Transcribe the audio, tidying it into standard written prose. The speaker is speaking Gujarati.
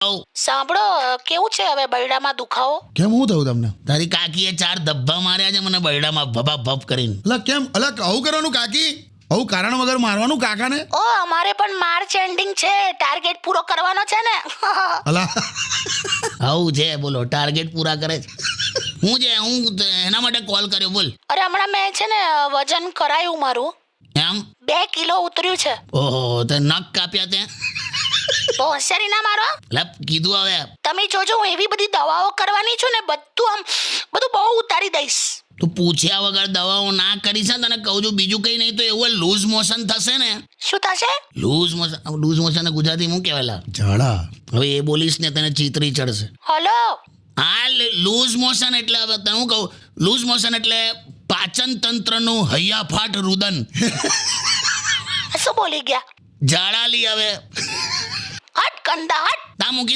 સાંભળો, કેવું છે હવે બૈડામાં દુખાવો? કેમ હું થયું તમને? તારી કાકીએ 4 ધબ્બા માર્યા છે મને બરડામાં ભભા ભપ કરીને. અલા કેમ? અલા આવું કરવાનું કાકી? આવું કારણ વગર મારવાનું કાકાને? ઓ અમારે પણ માર્ચ એન્ડિંગ છે, ટાર્ગેટ પૂરો કરવાનો છે ને. અલા આવું છે, બોલો ટાર્ગેટ પૂરા કરે છે. હું એના માટે કોલ કર્યો, બોલ. અરે હમણાં મેં છે ને વજન કરાયું મારું, એમ? 2 કિલો ઉતર્યું છે. ઓહો, તે નખ કાપ્યા તે? બહુ હોશિયારી ના મારો. એટલે કીધું હવે તમે જોજો, હું એવી બધી દવાઓ કરવાની છું ને, બધું બહુ ઉતારી દઈશ. તું પૂછ્યા વગર દવાઓ ના કરીશ ને, તને કહું છું. બીજું કંઈ નહીં તો એવું લૂઝ મોશન થશે ને. શું થશે? લૂઝ મોશન ગુજરાતી હું કહેવાય? ઝાડા. હવે એ બોલીશ ને તને ચીતરી ચડશે. હલો. હા, લૂઝ મોશન એટલે હવે તને હું કહું, લૂઝ મોશન એટલે પાચન તંત્રનું હૈયાફાટ રુદન. શું બોલી ગયા? ઝાડા લી હવે હટ કંદા હટ. તા મૂકી